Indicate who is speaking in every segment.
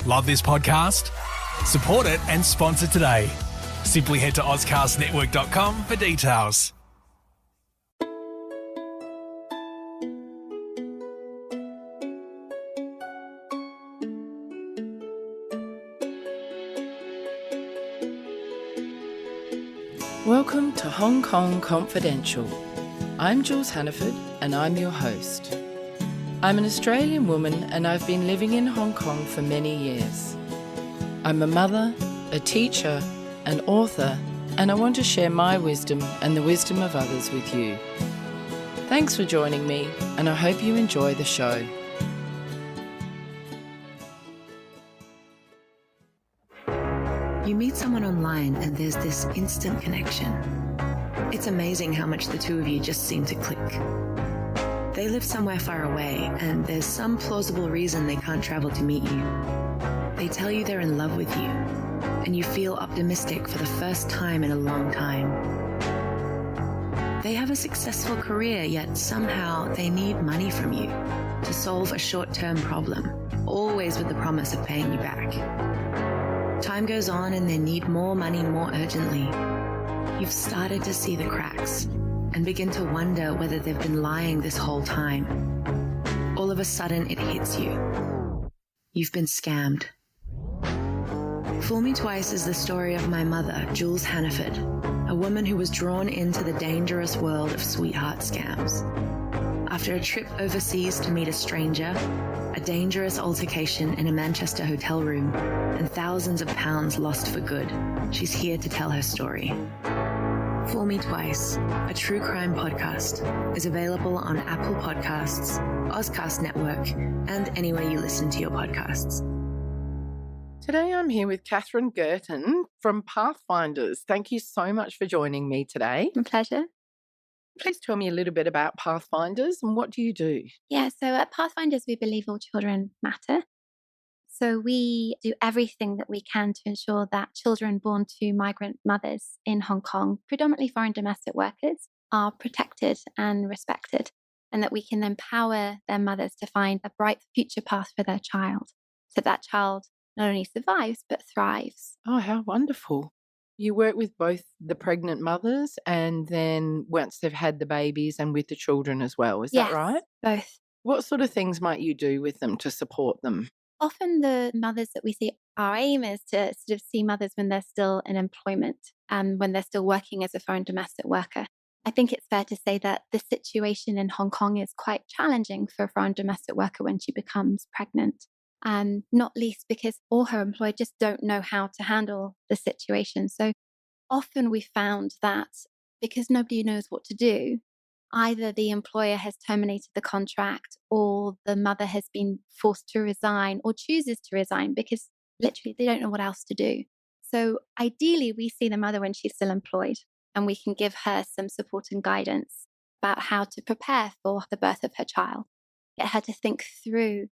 Speaker 1: Love this podcast? Support it and sponsor today. Simply head to ozcastnetwork.com for details.
Speaker 2: Welcome to Hong Kong Confidential. I'm Jules Hannaford and I'm your host. I'm an Australian woman and I've been living in Hong Kong for many years. I'm a mother, a teacher, an author, and I want to share my wisdom and the wisdom of others with you. Thanks for joining me and I hope you enjoy the show.
Speaker 3: You meet someone online and there's this instant connection. It's amazing how much the two of you just seem to click. They live somewhere far away and there's some plausible reason they can't travel to meet you. They tell you they're in love with you and you feel optimistic for the first time in a long time. They have a successful career, yet somehow they need money from you to solve a short-term problem, always with the promise of paying you back. Time goes on and they need more money more urgently. You've started to see the cracks and begin to wonder whether they've been lying this whole time. All of a sudden it hits you. You've been scammed. Fool Me Twice is the story of my mother, Jules Hannaford, a woman who was drawn into the dangerous world of sweetheart scams. After a trip overseas to meet a stranger, a dangerous altercation in a Manchester hotel room, and thousands of pounds lost for good, she's here to tell her story. Fool Me Twice, a true crime podcast, is available on Apple Podcasts, Ozcast Network, and anywhere you listen to your podcasts.
Speaker 2: Today I'm here with Catherine Gurtin from PathFinders. Thank you so much for joining me today.
Speaker 4: My pleasure.
Speaker 2: Please tell me a little bit about PathFinders and what do you do?
Speaker 4: Yeah, so at PathFinders, we believe all children matter. So we do everything that we can to ensure that children born to migrant mothers in Hong Kong, predominantly foreign domestic workers, are protected and respected, and that we can empower their mothers to find a bright future path for their child, so that child not only survives, but thrives.
Speaker 2: Oh, how wonderful. You work with both the pregnant mothers and then once they've had the babies and with the children as well. Is that right?
Speaker 4: Both.
Speaker 2: What sort of things might you do with them to support them?
Speaker 4: Often the mothers that we see, our aim is to sort of see mothers when they're still in employment and when they're still working as a foreign domestic worker. I think it's fair to say that the situation in Hong Kong is quite challenging for a foreign domestic worker when she becomes pregnant. Not least because all her employers just don't know how to handle the situation. So often we found that because nobody knows what to do, either the employer has terminated the contract or the mother has been forced to resign or chooses to resign because literally they don't know what else to do. So ideally, we see the mother when she's still employed and we can give her some support and guidance about how to prepare for the birth of her child, get her to think through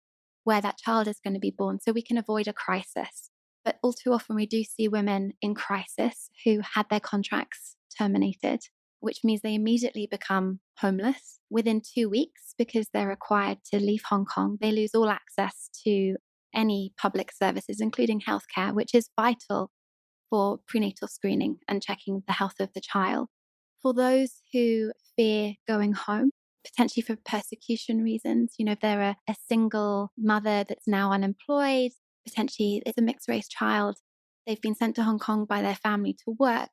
Speaker 4: where that child is going to be born so we can avoid a crisis. But all too often we do see women in crisis who had their contracts terminated, which means they immediately become homeless within 2 weeks because they're required to leave Hong Kong. They lose all access to any public services, including healthcare, which is vital for prenatal screening and checking the health of the child. For those who fear going home, potentially for persecution reasons, if they're a single mother that's now unemployed, potentially it's a mixed race child, they've been sent to Hong Kong by their family to work,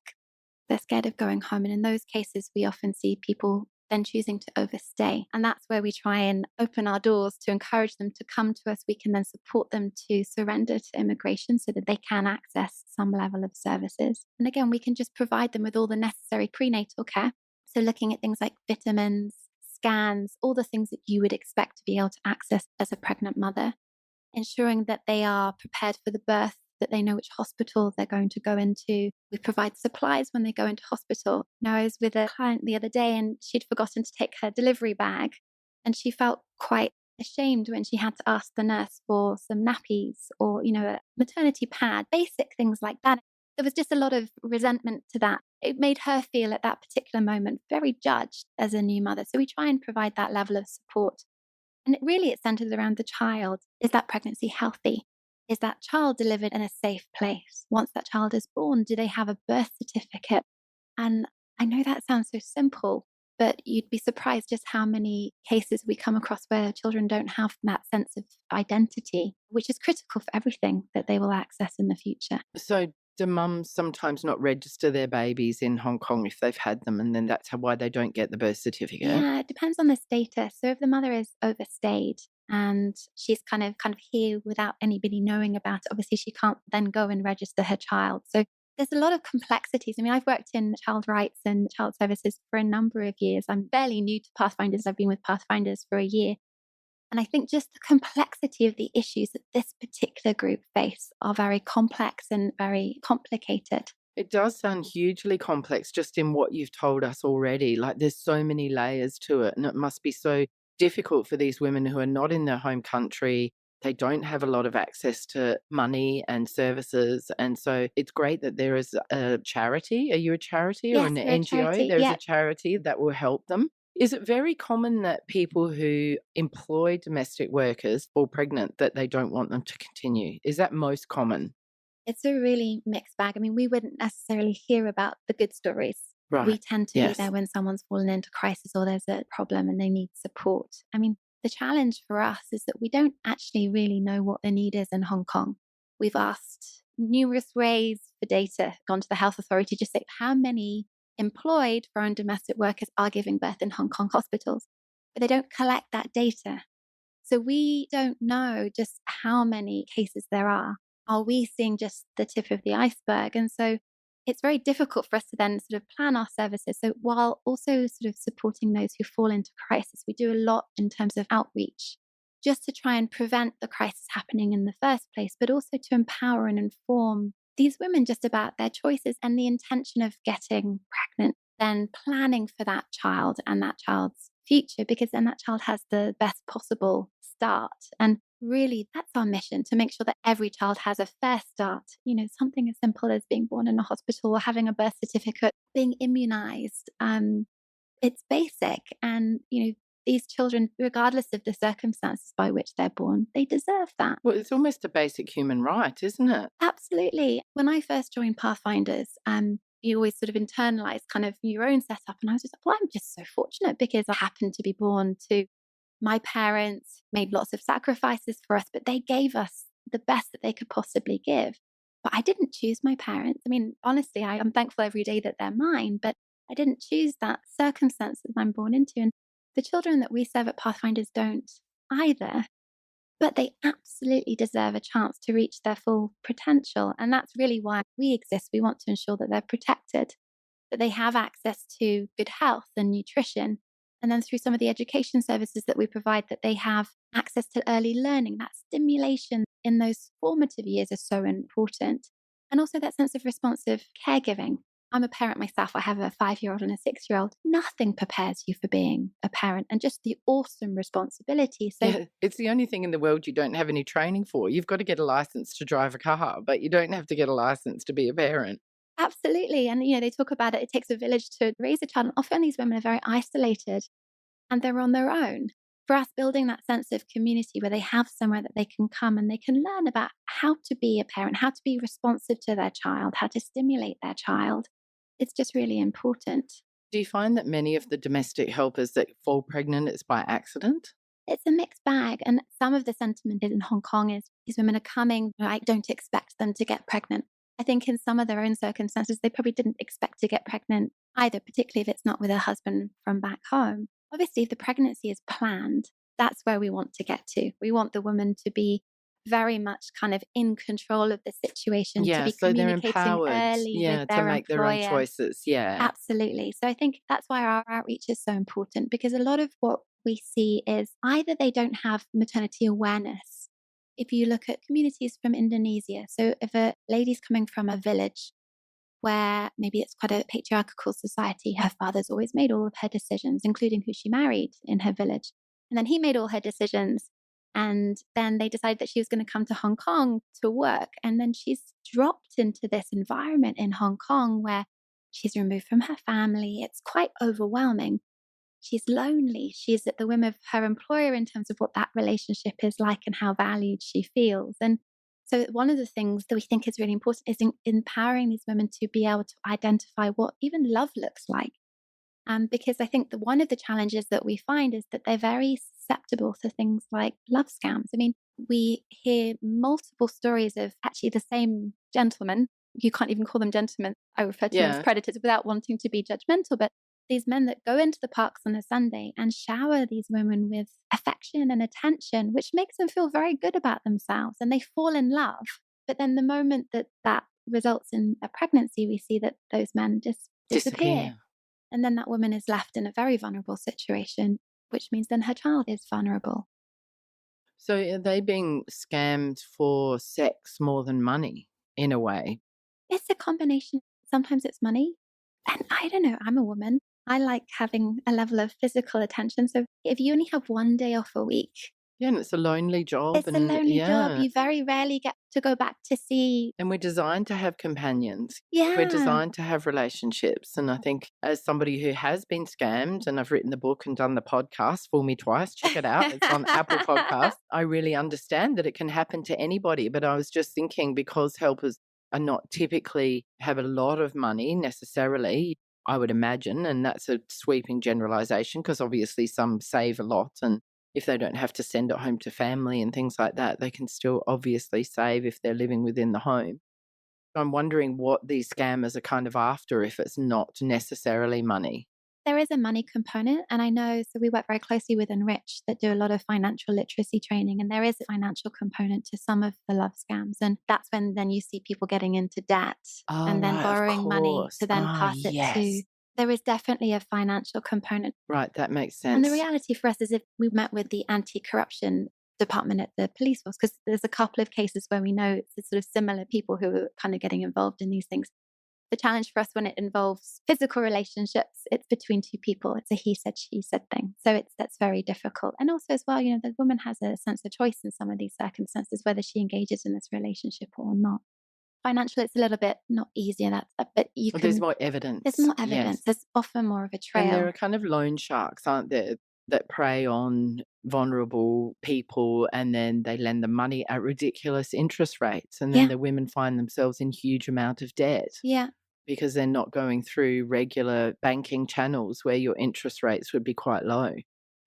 Speaker 4: they're scared of going home. And in those cases, we often see people then choosing to overstay. And that's where we try and open our doors to encourage them to come to us. We can then support them to surrender to immigration so that they can access some level of services. And again, we can just provide them with all the necessary prenatal care. So looking at things like vitamins, scans, all the things that you would expect to be able to access as a pregnant mother, ensuring that they are prepared for the birth, that they know which hospital they're going to go into. We provide supplies when they go into hospital. I was with a client the other day and she'd forgotten to take her delivery bag and she felt quite ashamed when she had to ask the nurse for some nappies or, a maternity pad, basic things like that. There was just a lot of resentment to that. It made her feel at that particular moment very judged as a new mother. So we try and provide that level of support. And it centers around the child. Is that pregnancy healthy? Is that child delivered in a safe place? Once that child is born, do they have a birth certificate? And I know that sounds so simple, but you'd be surprised just how many cases we come across where children don't have that sense of identity, which is critical for everything that they will access in the future.
Speaker 2: So do mums sometimes not register their babies in Hong Kong if they've had them, and then that's why they don't get the birth certificate?
Speaker 4: Yeah, it depends on the status. So if the mother is overstayed and she's kind of here without anybody knowing about it, obviously she can't then go and register her child. So there's a lot of complexities. I mean, I've worked in child rights and child services for a number of years. I'm fairly new to PathFinders. I've been with PathFinders for a year. And I think just the complexity of the issues that this particular group face are very complex and very complicated.
Speaker 2: It does sound hugely complex just in what you've told us already. Like there's so many layers to it, and it must be so difficult for these women who are not in their home country. They don't have a lot of access to money and services. And so it's great that there is a charity. Are you a charity or
Speaker 4: Yes,
Speaker 2: an
Speaker 4: we're a
Speaker 2: NGO?
Speaker 4: charity,
Speaker 2: There's
Speaker 4: yeah.
Speaker 2: a charity that will help them. Is it very common that people who employ domestic workers fall pregnant, that they don't want them to continue? Is that most common?
Speaker 4: It's a really mixed bag. I mean, we wouldn't necessarily hear about the good stories.
Speaker 2: Right.
Speaker 4: We tend to be
Speaker 2: Yes.
Speaker 4: there when someone's fallen into crisis or there's a problem and they need support. I mean, the challenge for us is that we don't actually really know what the need is in Hong Kong. We've asked numerous ways for data, gone to the health authority, just say how many employed foreign domestic workers are giving birth in Hong Kong hospitals, but they don't collect that data. So we don't know just how many cases there are. Are we seeing just the tip of the iceberg? And so it's very difficult for us to then sort of plan our services. So while also sort of supporting those who fall into crisis, we do a lot in terms of outreach, just to try and prevent the crisis happening in the first place, but also to empower and inform these women just about their choices and the intention of getting pregnant, then planning for that child and that child's future, because then that child has the best possible start. And really, that's our mission, to make sure that every child has a fair start. You know, something as simple as being born in a hospital or having a birth certificate, being immunized. It's basic. And, you know, these children, regardless of the circumstances by which they're born, they deserve that.
Speaker 2: Well, it's almost a basic human right, isn't it?
Speaker 4: Absolutely. When I first joined PathFinders, you always sort of internalize kind of your own setup. And I was just like, well, I'm just so fortunate because I happened to be born to my parents, made lots of sacrifices for us, but they gave us the best that they could possibly give. But I didn't choose my parents. I mean, honestly, I'm thankful every day that they're mine, but I didn't choose that circumstance that I'm born into. And the children that we serve at PathFinders don't either, but they absolutely deserve a chance to reach their full potential. And that's really why we exist. We want to ensure that they're protected, that they have access to good health and nutrition. And then through some of the education services that we provide, that they have access to early learning. That stimulation in those formative years is so important. And also that sense of responsive caregiving. I'm a parent myself. I have a 5-year-old and a 6-year-old. Nothing prepares you for being a parent, and just the awesome responsibility. So
Speaker 2: Yeah, it's the only thing in the world you don't have any training for. You've got to get a license to drive a car, but you don't have to get a license to be a parent.
Speaker 4: absolutely. And, you know, they talk about it takes a village to raise a child. And often these women are very isolated and they're on their own. For us, building that sense of community where they have somewhere that they can come and they can learn about how to be a parent, how to be responsive to their child, how to stimulate their child, it's just really important.
Speaker 2: Do you find that many of the domestic helpers that fall pregnant is by accident?
Speaker 4: It's a mixed bag. And some of the sentiment in Hong Kong is these women are coming, I don't expect them to get pregnant. I think in some of their own circumstances, they probably didn't expect to get pregnant either, particularly if it's not with a husband from back home. Obviously, if the pregnancy is planned, that's where we want to get to. We want the woman to be very much kind of in control of the situation, to be
Speaker 2: so they're
Speaker 4: communicating
Speaker 2: empowered,
Speaker 4: early with their
Speaker 2: to make their own
Speaker 4: employer.
Speaker 2: choices. Yeah.
Speaker 4: Absolutely. So I think that's why our outreach is so important, because a lot of what we see is either they don't have maternity awareness. If you look at communities from Indonesia, so if a lady's coming from a village where maybe it's quite a patriarchal society, her father's always made all of her decisions, including who she married in her village. And then he made all her decisions. And then they decided that she was going to come to Hong Kong to work. And then she's dropped into this environment in Hong Kong where she's removed from her family. It's quite overwhelming. She's lonely. She's at the whim of her employer in terms of what that relationship is like and how valued she feels. And So one of the things that we think is really important is empowering these women to be able to identify what even love looks like. Because I think that one of the challenges that we find is that they're very susceptible to things like love scams. I mean, we hear multiple stories of actually the same gentlemen. You can't even call them gentlemen. I refer to them as predators without wanting to be judgmental. But these men that go into the parks on a Sunday and shower these women with affection and attention, which makes them feel very good about themselves, and they fall in love. But then the moment that results in a pregnancy, we see that those men just disappear. And then that woman is left in a very vulnerable situation, which means then her child is vulnerable.
Speaker 2: So are they being scammed for sex more than money in a way?
Speaker 4: It's a combination. Sometimes it's money. And I don't know, I'm a woman. I like having a level of physical attention. So if you only have one day off a week.
Speaker 2: Yeah, and it's a lonely job.
Speaker 4: It's a lonely job. You very rarely get to go back to see.
Speaker 2: And we're designed to have companions.
Speaker 4: Yeah.
Speaker 2: We're designed to have relationships. And I think as somebody who has been scammed, and I've written the book and done the podcast, Fool Me Twice, check it out. It's on Apple Podcasts. I really understand that it can happen to anybody. But I was just thinking, because helpers are not typically have a lot of money necessarily, I would imagine, and that's a sweeping generalization because obviously some save a lot, and if they don't have to send it home to family and things like that, they can still obviously save if they're living within the home. I'm wondering what these scammers are kind of after if it's not necessarily money.
Speaker 4: There is a money component, and I know, so we work very closely with Enrich that do a lot of financial literacy training, and there is a financial component to some of the love scams, and that's when then you see people getting into debt and then borrowing money to then pass it to. There is definitely a financial component.
Speaker 2: Right, that makes sense.
Speaker 4: And the reality for us is if we met with the anti-corruption department at the police force, because there's a couple of cases where we know it's sort of similar people who are kind of getting involved in these things. The challenge for us when it involves physical relationships, it's between two people. It's a he said, she said thing. So that's very difficult. And also as well, the woman has a sense of choice in some of these circumstances, whether she engages in this relationship or not. Financial, it's a little bit not easier, but you can.
Speaker 2: There's more evidence.
Speaker 4: There's more evidence. Yes. There's often more of a trail.
Speaker 2: And there are kind of loan sharks, aren't there, that prey on vulnerable people, and then they lend them money at ridiculous interest rates, and then the women find themselves in huge amount of debt.
Speaker 4: Yeah.
Speaker 2: Because they're not going through regular banking channels where your interest rates would be quite low.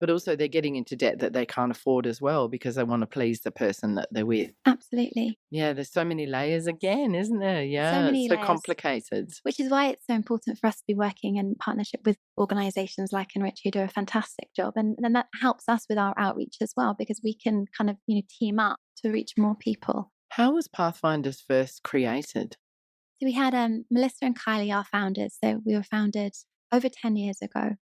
Speaker 2: But also they're getting into debt that they can't afford as well because they want to please the person that they're with.
Speaker 4: Absolutely.
Speaker 2: Yeah, there's so many layers again, isn't there? Yeah,
Speaker 4: so many
Speaker 2: it's so
Speaker 4: layers,
Speaker 2: complicated.
Speaker 4: Which is why it's so important for us to be working in partnership with organisations like Enrich who do a fantastic job. And then that helps us with our outreach as well, because we can kind of, team up to reach more people.
Speaker 2: How was PathFinders first created?
Speaker 4: So we had Melissa and Kylie, our founders. So we were founded over 10 years ago.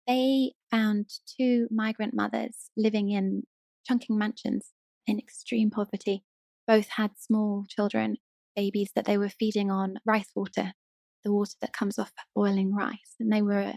Speaker 4: They found two migrant mothers living in chunking mansions in extreme poverty. Both had small children, babies that they were feeding on rice water, the water that comes off boiling rice. And they were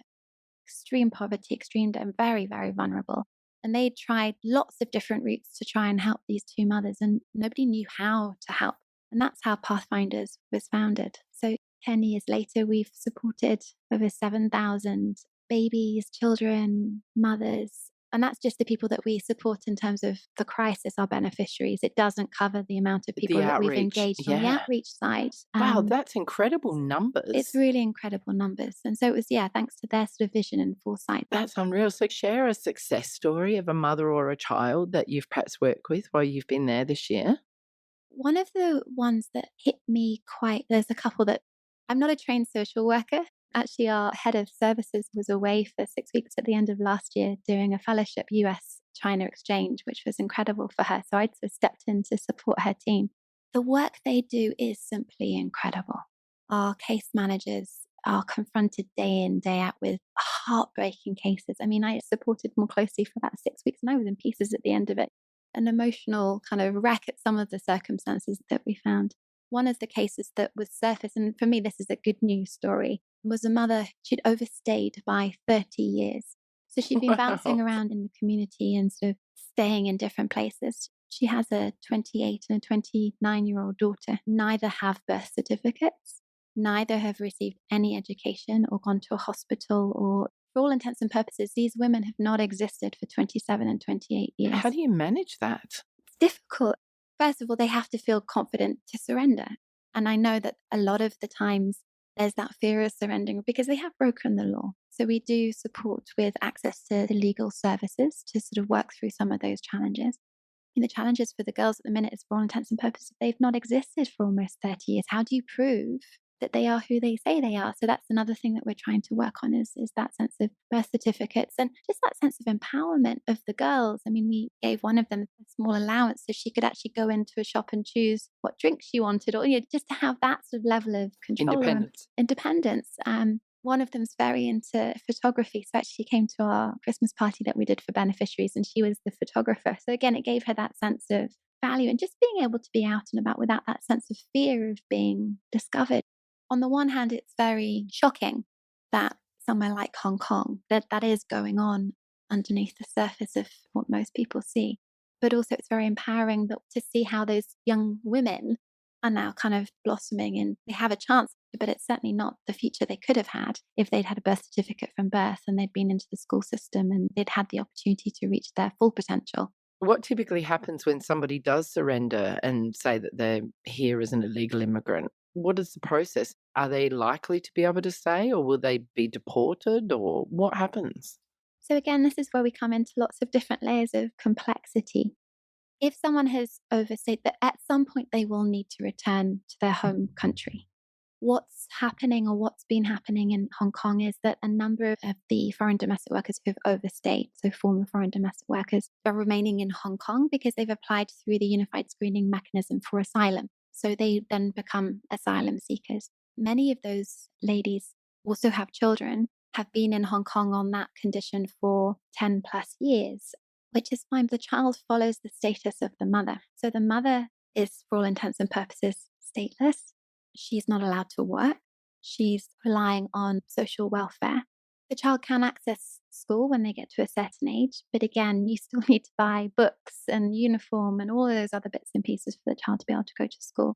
Speaker 4: extreme poverty, extreme and very, very vulnerable. And they tried lots of different routes to try and help these two mothers, and nobody knew how to help. And that's how PathFinders was founded. So 10 years later, we've supported over 7,000 babies, children, mothers. And that's just the people that we support in terms of the crisis, our beneficiaries. It doesn't cover the amount of people that we've engaged on the outreach side.
Speaker 2: Wow, that's incredible numbers.
Speaker 4: It's really incredible numbers. And so it was, thanks to their sort of vision and foresight.
Speaker 2: That's unreal. So share a success story of a mother or a child that you've perhaps worked with while you've been there this year.
Speaker 4: One of the ones that hit me there's a couple that, I'm not a trained social worker. Actually, our head of services was away for 6 weeks at the end of last year doing a fellowship US-China exchange, which was incredible for her. So I sort of stepped in to support her team. The work they do is simply incredible. Our case managers are confronted day in, day out with heartbreaking cases. I mean, I supported more closely for about 6 weeks and I was in pieces at the end of it. An emotional kind of wreck at some of the circumstances that we found. One of the cases that was surfaced, and for me this is a good news story, was a mother. She'd overstayed by 30 years. So she'd been bouncing around in the community and sort of staying in different places. She has a 28 and a 29-year-old daughter. Neither have birth certificates. Neither have received any education or gone to a hospital, or for all intents and purposes, these women have not existed for 27 and 28 years.
Speaker 2: How do you manage that?
Speaker 4: It's difficult. First of all, they have to feel confident to surrender. And I know that a lot of the times there's that fear of surrendering because they have broken the law. So we do support with access to the legal services to sort of work through some of those challenges. And the challenges for the girls at the minute is, for all intents and purposes, they've not existed for almost 30 years. How do you prove that they are who they say they are? So that's another thing that we're trying to work on is that sense of birth certificates and just that sense of empowerment of the girls. I mean, we gave one of them a small allowance so she could actually go into a shop and choose what drink she wanted, or just to have that sort of level of control and independence. One of them's very into photography. So actually she came to our Christmas party that we did for beneficiaries and she was the photographer. So again, it gave her that sense of value and just being able to be out and about without that sense of fear of being discovered. On the one hand, it's very shocking that somewhere like Hong Kong, that is going on underneath the surface of what most people see. But also it's very empowering to see how those young women are now kind of blossoming and they have a chance, but it's certainly not the future they could have had if they'd had a birth certificate from birth and they'd been into the school system and they'd had the opportunity to reach their full potential.
Speaker 2: What typically happens when somebody does surrender and say that they're here as an illegal immigrant? What is the process? Are they likely to be able to stay or will they be deported or what happens?
Speaker 4: So again, this is where we come into lots of different layers of complexity. If someone has overstayed, that at some point they will need to return to their home country. What's happening or what's been happening in Hong Kong is that a number of the foreign domestic workers who've overstayed, so former foreign domestic workers, are remaining in Hong Kong because they've applied through the unified screening mechanism for asylum. So they then become asylum seekers. Many of those ladies also have children, have been in Hong Kong on that condition for 10 plus years, which is fine. The child follows the status of the mother. So the mother is, for all intents and purposes, stateless. She's not allowed to work. She's relying on social welfare. The child can access school when they get to a certain age, but again, you still need to buy books and uniform and all of those other bits and pieces for the child to be able to go to school.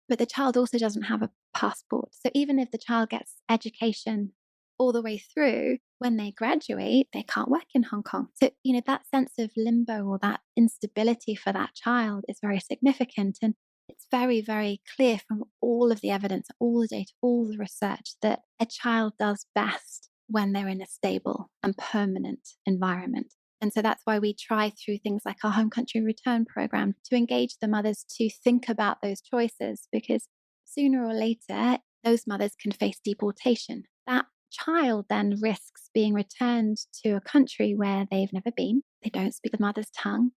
Speaker 4: But the child also doesn't have a passport. So even if the child gets education all the way through, when they graduate, they can't work in Hong Kong. So, that sense of limbo or that instability for that child is very significant. And it's very, very clear from all of the evidence, all the data, all the research that a child does best when they're in a stable and permanent environment. And so that's why we try through things like our home country return program to engage the mothers to think about those choices, because sooner or later, those mothers can face deportation. That child then risks being returned to a country where they've never been. They don't speak the mother's tongue.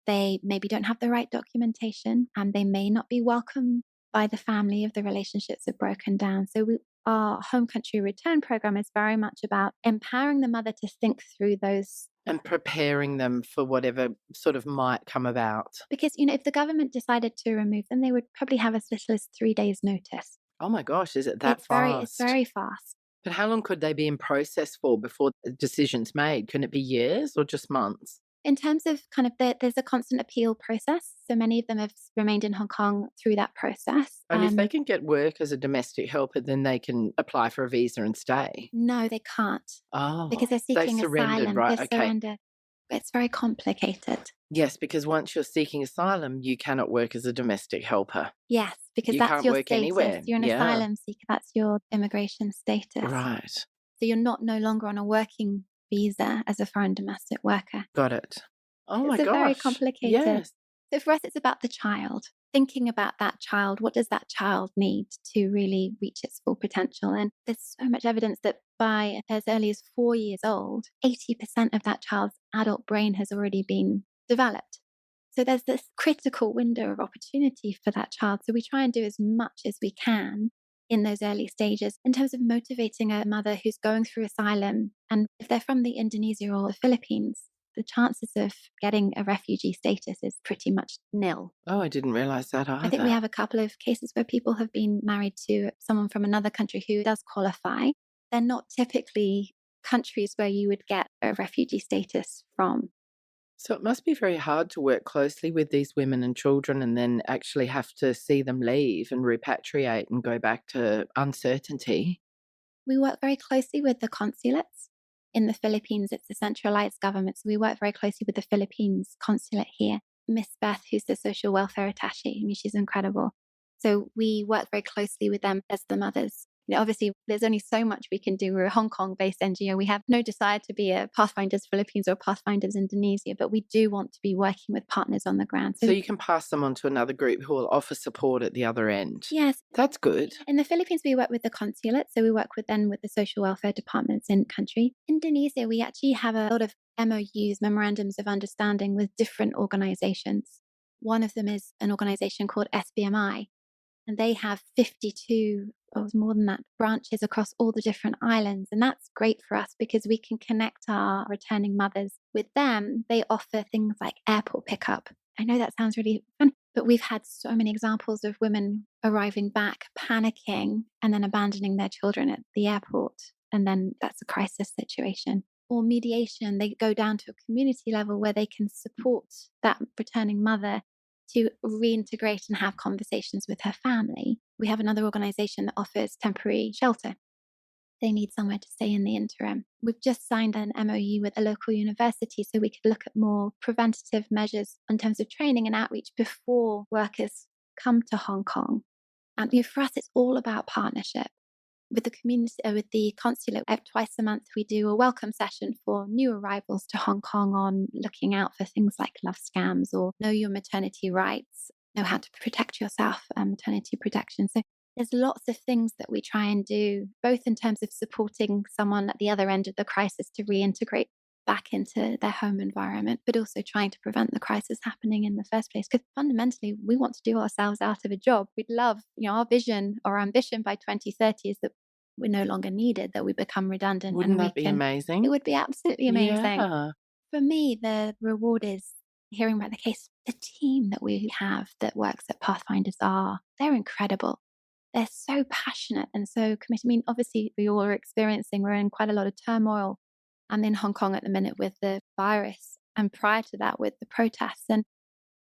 Speaker 4: They maybe don't have the right documentation and they may not be welcomed by the family if the relationships are broken down. So our home country return program is very much about empowering the mother to think through those.
Speaker 2: And preparing them for whatever sort of might come about.
Speaker 4: Because, if the government decided to remove them, they would probably have as little as 3 days' notice.
Speaker 2: Oh my gosh, is it that fast?
Speaker 4: It's very fast.
Speaker 2: But how long could they be in process for before the decision's made? Can it be years or just months?
Speaker 4: In terms of there's a constant appeal process. So many of them have remained in Hong Kong through that process.
Speaker 2: And if they can get work as a domestic helper, then they can apply for a visa and stay?
Speaker 4: No, they can't.
Speaker 2: Oh,
Speaker 4: because they're seeking asylum.
Speaker 2: Right?
Speaker 4: They're surrendered. It's very complicated.
Speaker 2: Yes, because once you're seeking asylum, you cannot work as a domestic helper.
Speaker 4: Yes, because
Speaker 2: you
Speaker 4: that's
Speaker 2: can't
Speaker 4: your
Speaker 2: work
Speaker 4: status.
Speaker 2: Anywhere.
Speaker 4: You're an asylum seeker. That's your immigration status.
Speaker 2: Right.
Speaker 4: So you're no longer on a working visa as a foreign domestic worker.
Speaker 2: Got it. Oh my gosh.
Speaker 4: It's very complicated.
Speaker 2: Yes.
Speaker 4: So for us, it's about the child. Thinking about that child, what does that child need to really reach its full potential? And there's so much evidence that by as early as 4 years old, 80% of that child's adult brain has already been developed. So there's this critical window of opportunity for that child. So we try and do as much as we can in those early stages in terms of motivating a mother who's going through asylum. And if they're from the Indonesia or the Philippines, the chances of getting a refugee status is pretty much nil.
Speaker 2: Oh, I didn't realize that either.
Speaker 4: I think we have a couple of cases where people have been married to someone from another country who does qualify. They're not typically countries where you would get a refugee status from.
Speaker 2: So it must be very hard to work closely with these women and children and then actually have to see them leave and repatriate and go back to uncertainty.
Speaker 4: We work very closely with the consulates. In the Philippines, it's a centralized government. So we work very closely with the Philippines consulate here. Miss Beth, who's the social welfare attaché. I mean, she's incredible. So we work very closely with them as the mothers. Obviously, there's only so much we can do. We're a Hong Kong-based NGO. We have no desire to be a PathFinders Philippines or PathFinders Indonesia, but we do want to be working with partners on the ground.
Speaker 2: So you can pass them on to another group who will offer support at the other end.
Speaker 4: Yes.
Speaker 2: That's good.
Speaker 4: In the Philippines, we work with the consulate. So we work with the social welfare departments in country. Indonesia, we actually have a lot of MOUs, memorandums of understanding with different organizations. One of them is an organization called SBMI, and they have 52 or more than that branches across all the different islands. And that's great for us because we can connect our returning mothers with them. They offer things like airport pickup. I know that sounds really fun, but we've had so many examples of women arriving back, panicking, and then abandoning their children at the airport. And then that's a crisis situation. Or mediation, they go down to a community level where they can support that returning mother to reintegrate and have conversations with her family. We have another organization that offers temporary shelter. They need somewhere to stay in the interim. We've just signed an MOU with a local university so we could look at more preventative measures in terms of training and outreach before workers come to Hong Kong. And for us, it's all about partnership. With the community, with the consulate, twice a month, we do a welcome session for new arrivals to Hong Kong on looking out for things like love scams or know your maternity rights, know how to protect yourself, maternity protection. So there's lots of things that we try and do, both in terms of supporting someone at the other end of the crisis to reintegrate back into their home environment, but also trying to prevent the crisis happening in the first place. Because fundamentally, we want to do ourselves out of a job. We'd love, our vision or ambition by 2030 is that we're no longer needed, that we become redundant.
Speaker 2: Wouldn't that be amazing?
Speaker 4: It would be absolutely amazing.
Speaker 2: Yeah.
Speaker 4: For me, the reward is hearing about the case. The team that we have that works at PathFinders they're incredible. They're so passionate and so committed. I mean, obviously, we're in quite a lot of turmoil. I'm in Hong Kong at the minute with the virus, and prior to that with the protests. And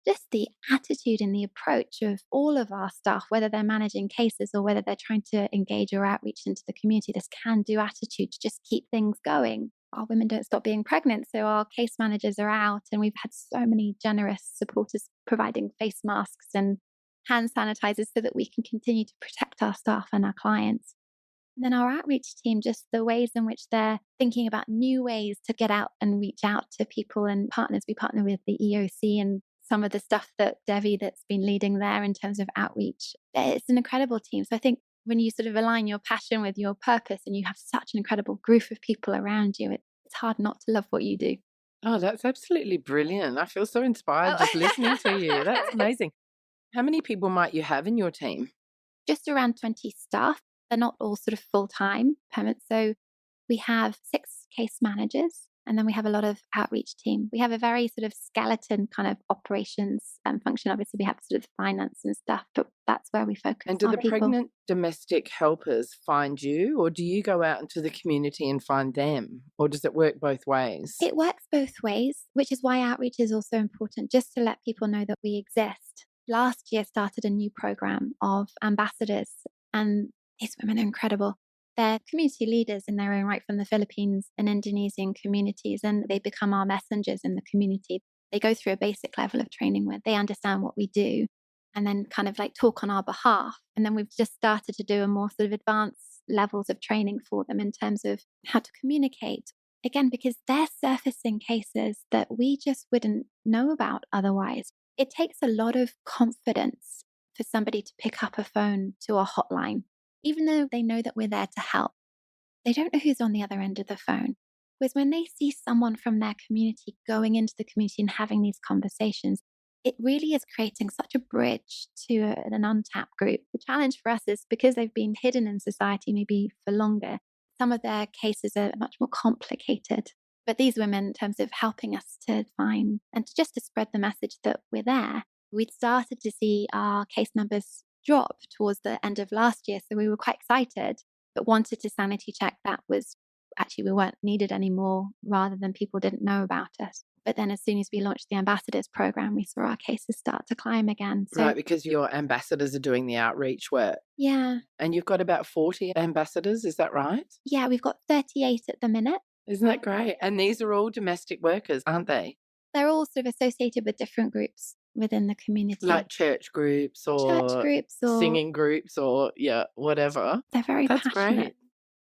Speaker 4: just the attitude and the approach of all of our staff, whether they're managing cases or whether they're trying to engage or outreach into the community, this can-do attitude to just keep things going. Our women don't stop being pregnant, so our case managers are out, and we've had so many generous supporters providing face masks and hand sanitizers so that we can continue to protect our staff and our clients. And then our outreach team, just the ways in which they're thinking about new ways to get out and reach out to people and partners. We partner with the EOC and some of the stuff that Devi that's been leading there in terms of outreach. It's an incredible team. So I think when you sort of align your passion with your purpose and you have such an incredible group of people around you, it's hard not to love what you do.
Speaker 2: Oh, that's absolutely brilliant. I feel so inspired just listening to you. That's amazing. How many people might you have in your team?
Speaker 4: Just around 20 staff. They're not all sort of full-time permanent. So we have 6 case managers, and then we have a lot of outreach team. We have a very sort of skeleton kind of operations function. Obviously, we have sort of finance and stuff, but that's where we focus.
Speaker 2: And do the pregnant domestic helpers find you, or do you go out into the community and find them? Or does it work both ways?
Speaker 4: It works both ways, which is why outreach is also important, just to let people know that we exist. Last year started a new program of ambassadors, and these women are incredible. They're community leaders in their own right from the Philippines and Indonesian communities, and they become our messengers in the community. They go through a basic level of training where they understand what we do and then kind of like talk on our behalf. And then we've just started to do a more sort of advanced levels of training for them in terms of how to communicate. Again, because they're surfacing cases that we just wouldn't know about otherwise. It takes a lot of confidence for somebody to pick up a phone to a hotline. Even though they know that we're there to help, they don't know who's on the other end of the phone. Whereas when they see someone from their community going into the community and having these conversations, it really is creating such a bridge to an untapped group. The challenge for us is because they've been hidden in society maybe for longer, some of their cases are much more complicated. But these women, in terms of helping us to find and to spread the message that we're there, we'd started to see our case numbers drop towards the end of last year. So we were quite excited, but wanted to sanity check that was actually we weren't needed anymore rather than people didn't know about us. But then as soon as we launched the ambassadors program, we saw our cases start to climb again. So,
Speaker 2: right, because your ambassadors are doing the outreach work.
Speaker 4: Yeah.
Speaker 2: And you've got about 40 ambassadors, is that right?
Speaker 4: Yeah, we've got 38 at the minute.
Speaker 2: Isn't that great? And these are all domestic workers, aren't they?
Speaker 4: They're all sort of associated with different groups within the community.
Speaker 2: Like church groups or singing groups or, whatever.
Speaker 4: They're very
Speaker 2: That's
Speaker 4: passionate.
Speaker 2: Great.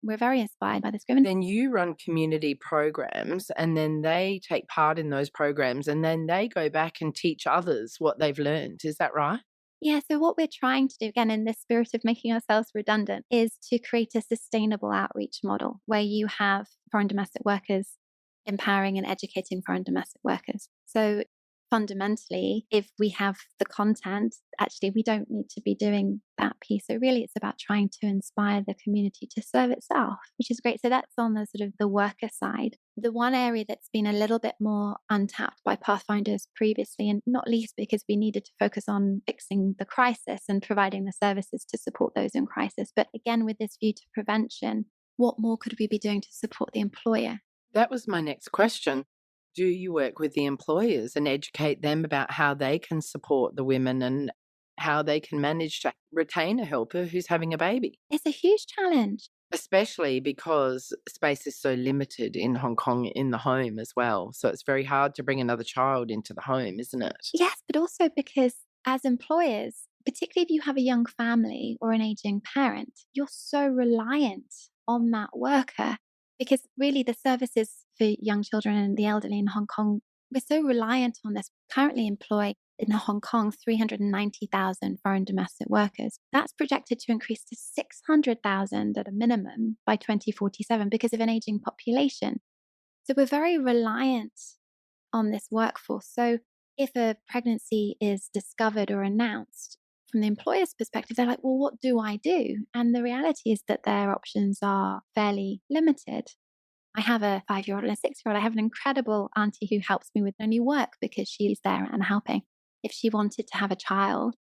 Speaker 4: We're very inspired by this group.
Speaker 2: Then you run community programs and then they take part in those programs and then they go back and teach others what they've learned. Is that right?
Speaker 4: Yeah, so what we're trying to do, again, in this spirit of making ourselves redundant, is to create a sustainable outreach model where you have foreign domestic workers empowering and educating foreign domestic workers. So fundamentally, if we have the content, actually, we don't need to be doing that piece. So really, it's about trying to inspire the community to serve itself, which is great. So that's on the sort of the worker side. The one area that's been a little bit more untapped by PathFinders previously, and not least because we needed to focus on fixing the crisis and providing the services to support those in crisis. But again, with this view to prevention, what more could we be doing to support the employer?
Speaker 2: That was my next question. Do you work with the employers and educate them about how they can support the women and how they can manage to retain a helper who's having a baby?
Speaker 4: It's a huge challenge.
Speaker 2: Especially because space is so limited in Hong Kong in the home as well. So it's very hard to bring another child into the home, isn't it?
Speaker 4: Yes, but also because as employers, particularly if you have a young family or an aging parent, you're so reliant on that worker. Because really the services for young children and the elderly in Hong Kong, we're so reliant on this. Currently employ in Hong Kong 390,000 foreign domestic workers. That's projected to increase to 600,000 at a minimum by 2047 because of an aging population. So we're very reliant on this workforce. So if a pregnancy is discovered or announced, from the employer's perspective, they're like, well, what do I do? And the reality is that their options are fairly limited. I have a 5-year-old and a 6-year-old. I have an incredible auntie who helps me with only work because she's there and helping. If she wanted to have a child,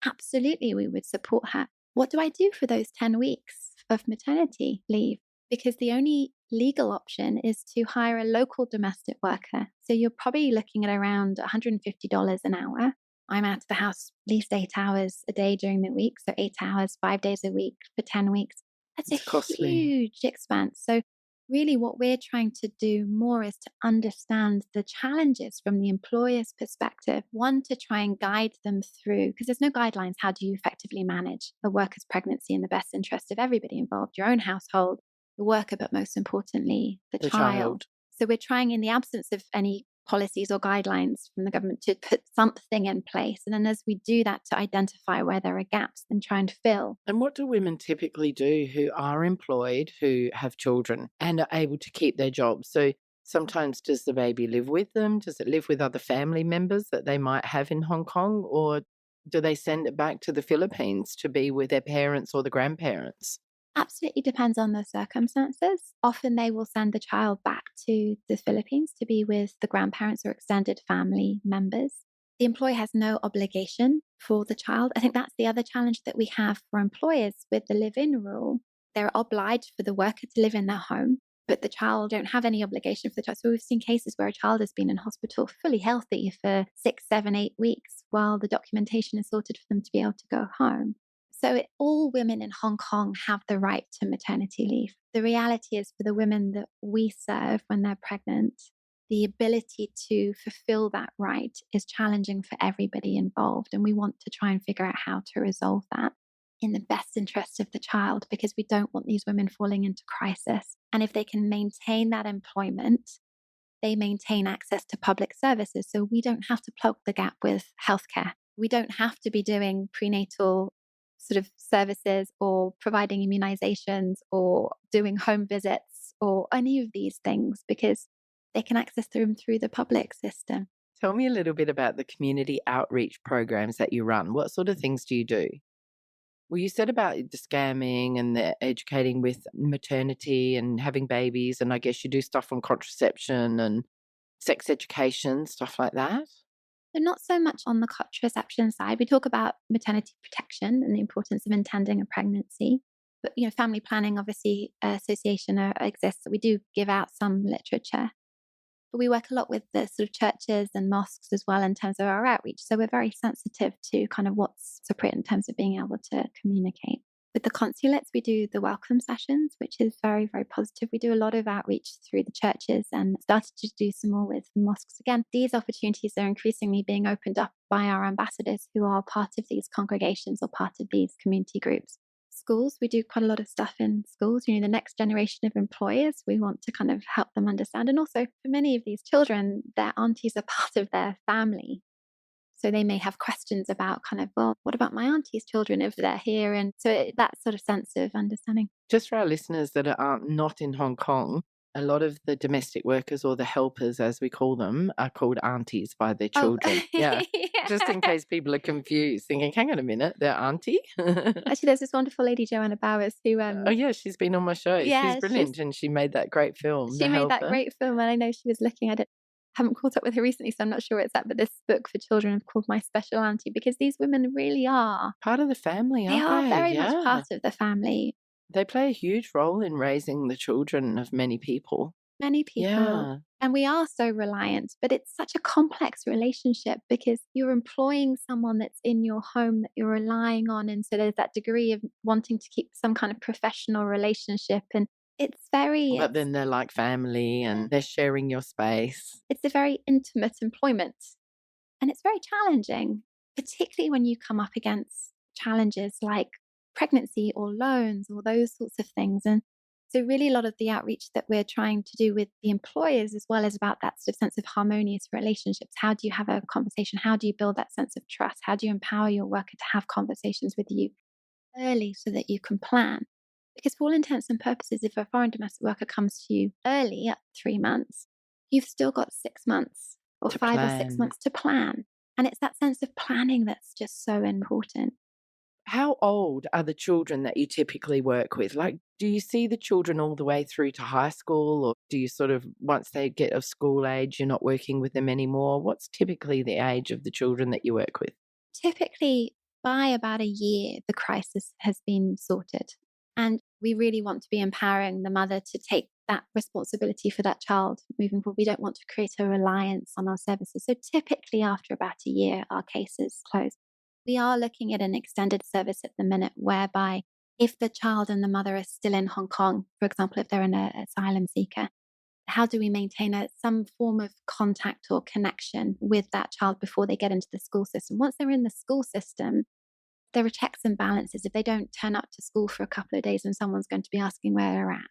Speaker 4: absolutely, we would support her. What do I do for those 10 weeks of maternity leave? Because the only legal option is to hire a local domestic worker. So you're probably looking at around $150 an hour. I'm out of the house at least 8 hours a day during the week. So 8 hours, 5 days a week for 10 weeks. That's costly. Huge expense. So really what we're trying to do more is to understand the challenges from the employer's perspective. One, to try and guide them through, because there's no guidelines. How do you effectively manage a worker's pregnancy in the best interest of everybody involved, your own household, the worker, but most importantly, the child. So we're trying, in the absence of any policies or guidelines from the government, to put something in place. And then as we do that, to identify where there are gaps and try and fill.
Speaker 2: And what do women typically do who are employed, who have children and are able to keep their jobs? So sometimes does the baby live with them? Does it live with other family members that they might have in Hong Kong? Or do they send it back to the Philippines to be with their parents or the grandparents?
Speaker 4: Absolutely depends on the circumstances. Often they will send the child back to the Philippines to be with the grandparents or extended family members. The employer has no obligation for the child. I think that's the other challenge that we have for employers with the live-in rule. They're obliged for the worker to live in their home, but the child don't have any obligation for the child. So we've seen cases where a child has been in hospital fully healthy for 6, 7, 8 weeks while the documentation is sorted for them to be able to go home. So all women in Hong Kong have the right to maternity leave. The reality is, for the women that we serve when they're pregnant, the ability to fulfill that right is challenging for everybody involved. And we want to try and figure out how to resolve that in the best interest of the child, because we don't want these women falling into crisis. And if they can maintain that employment, they maintain access to public services. So we don't have to plug the gap with healthcare. We don't have to be doing prenatal sort of services or providing immunizations or doing home visits or any of these things, because they can access them through the public system.
Speaker 2: Tell me a little bit about the community outreach programs that you run. What sort of things do you do? Well, you said about the scamming and the educating with maternity and having babies, and I guess you do stuff on contraception and sex education, stuff like that.
Speaker 4: So not so much on the contraception side. We talk about maternity protection and the importance of intending a pregnancy. But, family planning, obviously, association exists. So we do give out some literature. But we work a lot with the sort of churches and mosques as well in terms of our outreach. So we're very sensitive to kind of what's appropriate in terms of being able to communicate. With the consulates, we do the welcome sessions, which is very, very positive. We do a lot of outreach through the churches and started to do some more with mosques. Again, these opportunities are increasingly being opened up by our ambassadors who are part of these congregations or part of these community groups. Schools, we do quite a lot of stuff in schools. The next generation of employers, we want to kind of help them understand. And also for many of these children, their aunties are part of their family. So they may have questions about kind of, well, what about my auntie's children if they're here? And so that sort of sense of understanding.
Speaker 2: Just for our listeners that are not in Hong Kong, a lot of the domestic workers or the helpers, as we call them, are called aunties by their children. Yeah. Just in case people are confused, thinking, hang on a minute, they're auntie?
Speaker 4: Actually, there's this wonderful lady, Joanna Bowers, who...
Speaker 2: oh, yeah, she's been on my show.
Speaker 4: Yeah,
Speaker 2: she's brilliant. And she made that great film,
Speaker 4: She made that great film, and I know she was looking at it. Haven't caught up with her recently, so I'm not sure where it's at, but this book for children is called My Special Auntie, because these women really are
Speaker 2: part of the family, aren't they?
Speaker 4: They are very much part of the family.
Speaker 2: They play a huge role in raising the children of many people.
Speaker 4: Many people.
Speaker 2: Yeah.
Speaker 4: And we are so reliant, but it's such a complex relationship because you're employing someone that's in your home that you're relying on. And so there's that degree of wanting to keep some kind of professional relationship. And it's very...
Speaker 2: But then they're like family and they're sharing your space.
Speaker 4: It's a very intimate employment. And it's very challenging, particularly when you come up against challenges like pregnancy or loans or those sorts of things. And so really a lot of the outreach that we're trying to do with the employers as well is about that sort of sense of harmonious relationships. How do you have a conversation? How do you build that sense of trust? How do you empower your worker to have conversations with you early so that you can plan? Because for all intents and purposes, if a foreign domestic worker comes to you early at 3 months, you've still got 6 months or 5 or 6 months to plan. And it's that sense of planning that's just so important.
Speaker 2: How old are the children that you typically work with? Like, do you see the children all the way through to high school, or do you sort of, once they get of school age, you're not working with them anymore? What's typically the age of the children that you work with?
Speaker 4: Typically, by about a year, the crisis has been sorted. And we really want to be empowering the mother to take that responsibility for that child moving forward. We don't want to create a reliance on our services. So typically after about a year, our case is closed. We are looking at an extended service at the minute whereby if the child and the mother are still in Hong Kong, for example, if they're an asylum seeker, how do we maintain some form of contact or connection with that child before they get into the school system? Once they're in the school system, there are checks and balances. If they don't turn up to school for a couple of days, then someone's going to be asking where they're at.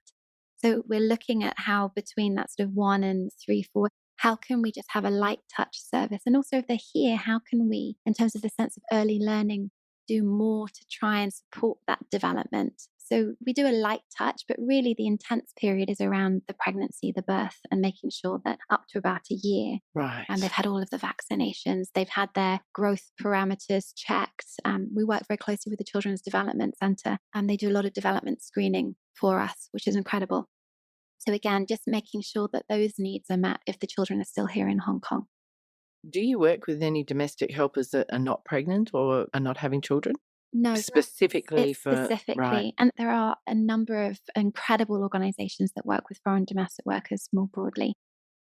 Speaker 4: So we're looking at how between that sort of 1 and 3, 4, how can we just have a light touch service? And also if they're here, how can we, in terms of the sense of early learning, do more to try and support that development? So we do a light touch, but really the intense period is around the pregnancy, the birth, and making sure that up to about a year,
Speaker 2: right,
Speaker 4: and they've had all of the vaccinations, they've had their growth parameters checked. We work very closely with the Children's Development Centre, and they do a lot of development screening for us, which is incredible. So again, just making sure that those needs are met if the children are still here in Hong Kong.
Speaker 2: Do you work with any domestic helpers that are not pregnant or are not having children?
Speaker 4: No,
Speaker 2: specifically.
Speaker 4: Right. And there are a number of incredible organisations that work with foreign domestic workers more broadly.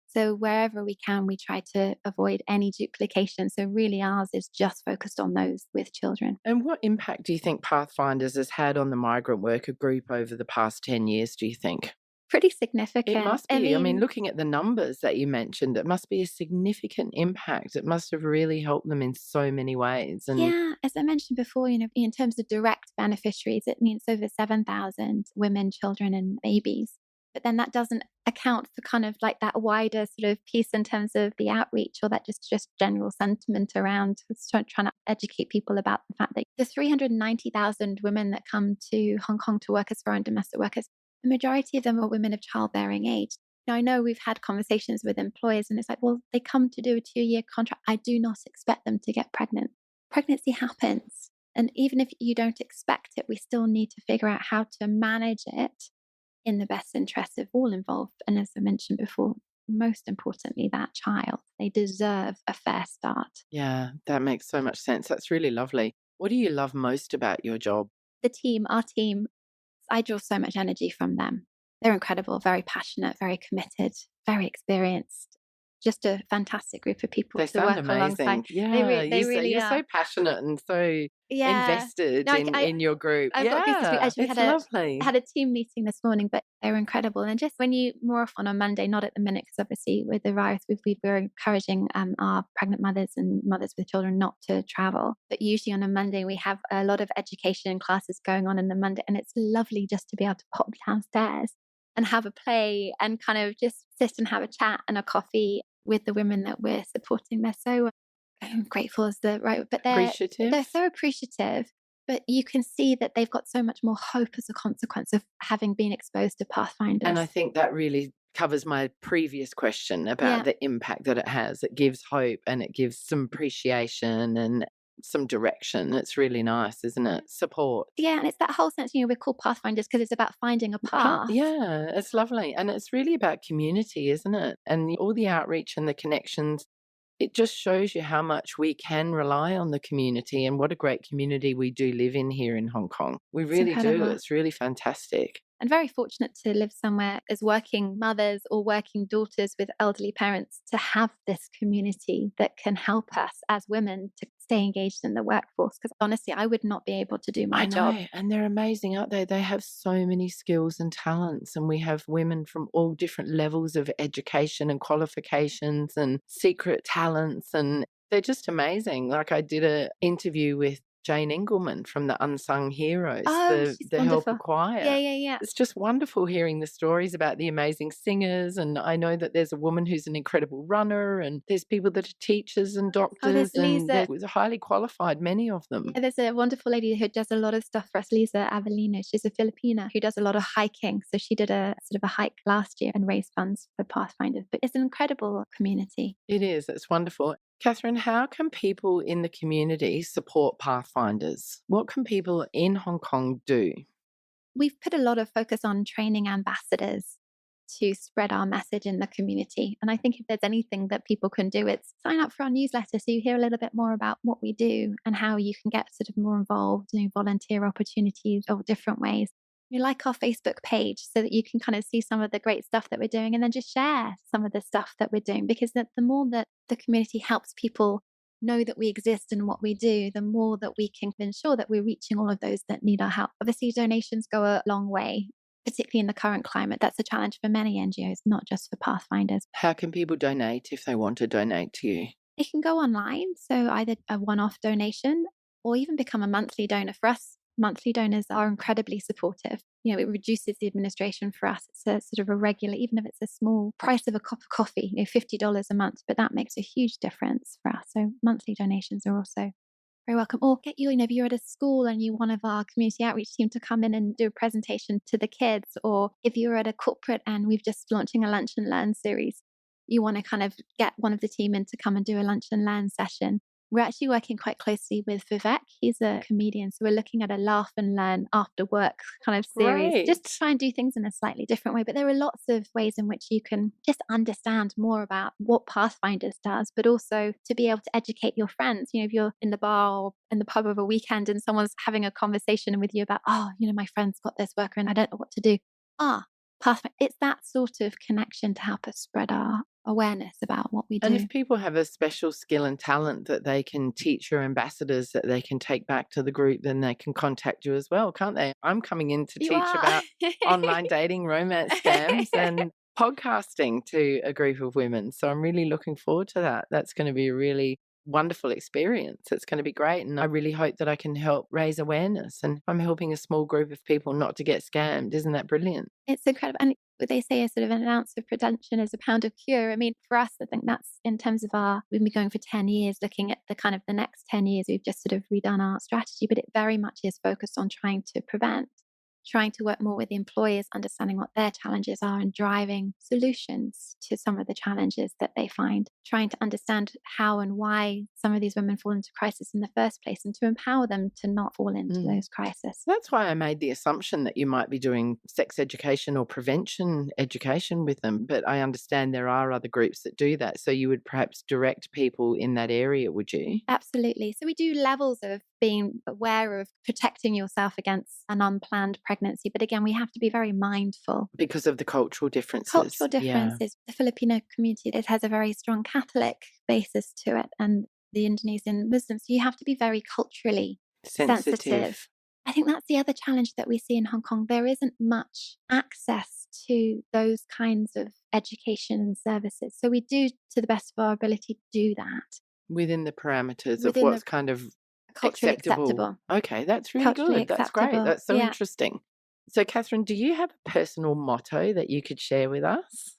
Speaker 4: So wherever we can, we try to avoid any duplication. So really ours is just focused on those with children.
Speaker 2: And what impact do you think PathFinders has had on the migrant worker group over the past 10 years, do you think?
Speaker 4: Pretty significant.
Speaker 2: It must be. I mean, looking at the numbers that you mentioned, it must be a significant impact. It must have really helped them in so many ways. And
Speaker 4: yeah, as I mentioned before, in terms of direct beneficiaries, it means over 7,000 women, children and babies. But then that doesn't account for kind of like that wider sort of piece in terms of the outreach or that just general sentiment around trying to educate people about the fact that the 390,000 women that come to Hong Kong to work as foreign domestic workers, the majority of them are women of childbearing age. Now, I know we've had conversations with employers and it's like, well, they come to do a 2-year contract. I do not expect them to get pregnant. Pregnancy happens. And even if you don't expect it, we still need to figure out how to manage it in the best interest of all involved. And as I mentioned before, most importantly, that child. They deserve a fair start.
Speaker 2: Yeah, that makes so much sense. That's really lovely. What do you love most about your job?
Speaker 4: The team, our team. I draw so much energy from them. They're incredible, very passionate, very committed, very experienced. just a fantastic group of people
Speaker 5: They
Speaker 4: to
Speaker 5: sound
Speaker 4: work
Speaker 5: amazing.
Speaker 4: alongside.
Speaker 5: Yeah,
Speaker 4: They really
Speaker 5: you're
Speaker 4: are.
Speaker 5: so passionate and so
Speaker 4: Yeah.
Speaker 5: invested
Speaker 4: No,
Speaker 5: in your group.
Speaker 4: I've got goosebumps. Actually,
Speaker 5: It's lovely.
Speaker 4: had a team meeting this morning, but they were incredible. And just when you more often on Monday, not at the minute, because obviously with the virus, we're encouraging our pregnant mothers and mothers with children not to travel. But usually on a Monday, we have a lot of education classes going on in the Monday, and it's lovely just to be able to pop downstairs and have a play and kind of just sit and have a chat and a coffee with the women that we're supporting. They're so grateful is the right, but they're so appreciative. But you can see that they've got so much more hope as a consequence of having been exposed to PathFinders.
Speaker 5: And I think that really covers my previous question about the impact that it has. It gives hope and it gives some appreciation and some direction. It's really nice, isn't it? Support.
Speaker 4: Yeah, and it's that whole sense, we're called Pathfinders because it's about finding a path.
Speaker 5: Yeah, it's lovely. And it's really about community, isn't it? And all the outreach and the connections. It just shows you how much we can rely on the community and what a great community we do live in here in Hong Kong. We really do. It's really fantastic.
Speaker 4: And very fortunate to live somewhere as working mothers or working daughters with elderly parents to have this community that can help us as women to stay engaged in the workforce. Because honestly, I would not be able to do my job.
Speaker 5: And they're amazing, aren't they? They have so many skills and talents. And we have women from all different levels of education and qualifications and secret talents. And they're just amazing. Like I did an interview with Jane Engelman from the Unsung Heroes, the Helper Choir.
Speaker 4: Yeah.
Speaker 5: It's just wonderful hearing the stories about the amazing singers. And I know that there's a woman who's an incredible runner and there's people that are teachers and doctors and they're highly qualified, many of them.
Speaker 4: Yeah, there's a wonderful lady who does a lot of stuff for us, Lisa Avelino. She's a Filipina who does a lot of hiking. So she did a sort of a hike last year and raised funds for Pathfinders. But it's an incredible community.
Speaker 5: It is. It's wonderful. Catherine, how can people in the community support Pathfinders? What can people in Hong Kong do?
Speaker 4: We've put a lot of focus on training ambassadors to spread our message in the community. And I think if there's anything that people can do, it's sign up for our newsletter so you hear a little bit more about what we do and how you can get sort of more involved, volunteer opportunities or different ways. You like our Facebook page so that you can kind of see some of the great stuff that we're doing and then just share some of the stuff that we're doing, because the more that the community helps people know that we exist and what we do, the more that we can ensure that we're reaching all of those that need our help. Obviously, donations go a long way, particularly in the current climate. That's a challenge for many NGOs, not just for Pathfinders.
Speaker 5: How can people donate if they want to donate to you?
Speaker 4: They can go online, so either a one-off donation or even become a monthly donor. For us, monthly donors are incredibly supportive. It reduces the administration for us. It's a sort of a regular, even if it's a small price of a cup of coffee, $50 a month, but that makes a huge difference for us. So monthly donations are also very welcome. Or get you, if you're at a school and you want our community outreach team to come in and do a presentation to the kids, or if you're at a corporate and we've just launching a lunch and learn series, you want to kind of get one of the team in to come and do a lunch and learn session. We're actually working quite closely with Vivek. He's a comedian. So we're looking at a laugh and learn after work kind of series, just to try and do things in a slightly different way. But there are lots of ways in which you can just understand more about what Pathfinders does, but also to be able to educate your friends. If you're in the bar or in the pub over a weekend and someone's having a conversation with you about, my friend's got this worker and I don't know what to do. Pathfinder. It's that sort of connection to help us spread our awareness about what we do.
Speaker 5: And if people have a special skill and talent that they can teach your ambassadors that they can take back to the group, then they can contact you as well, can't they? I'm coming in to teach about online dating, romance scams and podcasting to a group of women. So I'm really looking forward to that. That's going to be a really wonderful experience. It's going to be great. And I really hope that I can help raise awareness. And I'm helping a small group of people not to get scammed. Isn't that brilliant?
Speaker 4: It's incredible. And they say a sort of an ounce of prevention is a pound of cure. I mean, for us, I think that's in terms of we've been going for 10 years, looking at the kind of the next 10 years, we've just sort of redone our strategy, but it very much is focused on trying to prevent, trying to work more with the employers, understanding what their challenges are and driving solutions to some of the challenges that they find, trying to understand how and why some of these women fall into crisis in the first place and to empower them to not fall into those crises.
Speaker 5: That's why I made the assumption that you might be doing sex education or prevention education with them, but I understand there are other groups that do that. So you would perhaps direct people in that area, would you?
Speaker 4: Absolutely. So we do levels of being aware of protecting yourself against an unplanned pregnancy. But again, we have to be very mindful.
Speaker 5: Because of the cultural differences.
Speaker 4: Yeah. The Filipino community, it has a very strong Catholic basis to it, and the Indonesian Muslims. So you have to be very culturally sensitive. I think that's the other challenge that we see in Hong Kong. There isn't much access to those kinds of education and services. So we do, to the best of our ability, do that.
Speaker 5: Within the parameters of what's kind of
Speaker 4: culturally acceptable.
Speaker 5: Okay, that's really good. That's great. That's so interesting. So, Catherine, do you have a personal motto that you could share with us?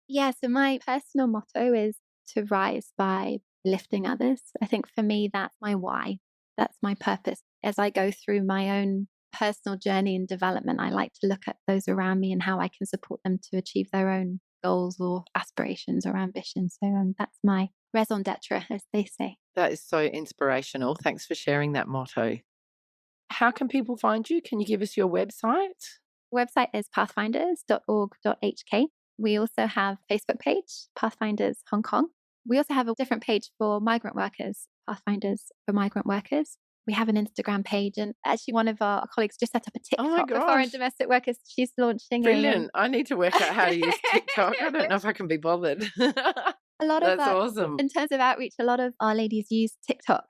Speaker 4: Yeah, so my personal motto is to rise by lifting others. I think for me, that's my why. That's my purpose. As I go through my own personal journey and development, I like to look at those around me and how I can support them to achieve their own goals or aspirations or ambitions. So that's my raison d'etre, as they say.
Speaker 5: That is so inspirational. Thanks for sharing that motto. How can people find you? Can you give us your website?
Speaker 4: The website is pathfinders.org.hk. We also have a Facebook page, Pathfinders Hong Kong. We also have a different page for migrant workers, Pathfinders for Migrant Workers. We have an Instagram page, and actually one of our colleagues just set up a TikTok for foreign domestic workers. She's launching.
Speaker 5: Brilliant. I need to work out how to use TikTok. I don't know if I can be bothered. That's awesome.
Speaker 4: In terms of outreach, a lot of our ladies use TikTok.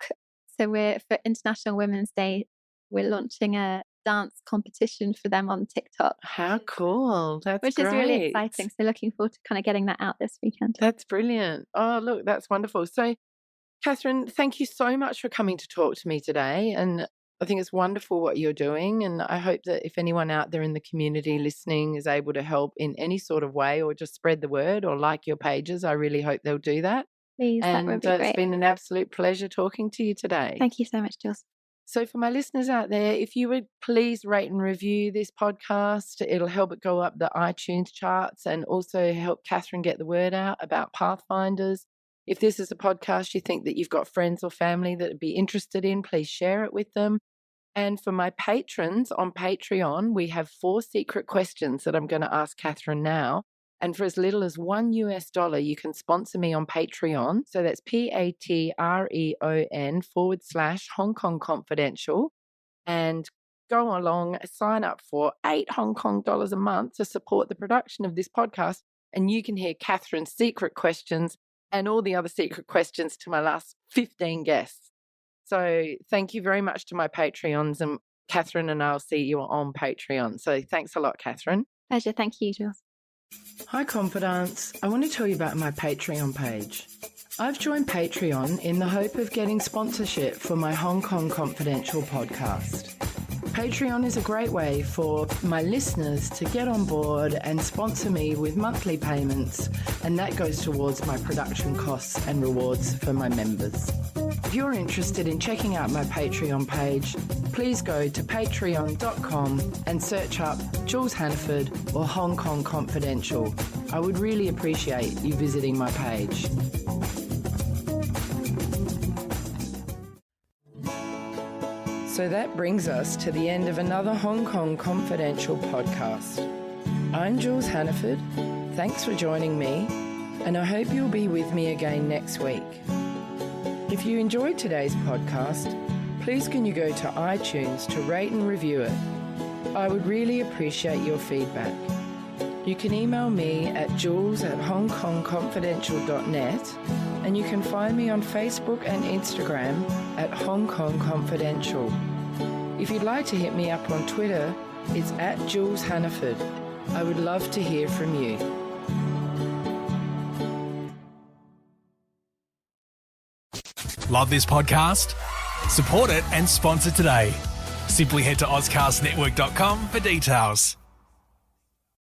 Speaker 4: So for International Women's Day, we're launching a dance competition for them on TikTok.
Speaker 5: How cool.
Speaker 4: Which
Speaker 5: great.
Speaker 4: Is really exciting. So looking forward to kind of getting that out this weekend.
Speaker 5: That's brilliant. Oh, look, that's wonderful. So, Catherine, thank you so much for coming to talk to me today. And I think it's wonderful what you're doing. And I hope that if anyone out there in the community listening is able to help in any sort of way or just spread the word or like your pages, I really hope they'll do that.
Speaker 4: Please, that would be great.
Speaker 5: It's been an absolute pleasure talking to you today.
Speaker 4: Thank you so much, Jules.
Speaker 5: So for my listeners out there, if you would please rate and review this podcast, it'll help it go up the iTunes charts and also help Catherine get the word out about PathFinders. If this is a podcast you think that you've got friends or family that would be interested in, please share it with them. And for my patrons on Patreon, we have 4 secret questions that I'm going to ask Catherine now. And for as little as $1, you can sponsor me on Patreon. So that's Patreon.com/Hong Kong Confidential. And go along, sign up for $8 Hong Kong a month to support the production of this podcast. And you can hear Catherine's secret questions and all the other secret questions to my last 15 guests. So thank you very much to my Patreons, and Catherine and I'll see you on Patreon. So thanks a lot, Catherine.
Speaker 4: Pleasure. Thank you, Jules.
Speaker 5: Hi, Confidants. I want to tell you about my Patreon page. I've joined Patreon in the hope of getting sponsorship for my Hong Kong Confidential podcast. Patreon is a great way for my listeners to get on board and sponsor me with monthly payments, and that goes towards my production costs and rewards for my members. If you're interested in checking out my Patreon page, please go to patreon.com and search up Jules Hannaford or Hong Kong Confidential. I would really appreciate you visiting my page. So that brings us to the end of another Hong Kong Confidential podcast. I'm Jules Hannaford. Thanks for joining me, and I hope you'll be with me again next week. If you enjoyed today's podcast, please can you go to iTunes to rate and review it. I would really appreciate your feedback. You can email me at jules@hongkongconfidential.net, and you can find me on Facebook and Instagram at Hong Kong Confidential. If you'd like to hit me up on Twitter, it's at Jules Hannaford. I would love to hear from you.
Speaker 1: Love this podcast? Support it and sponsor today. Simply head to outcomes.She for details.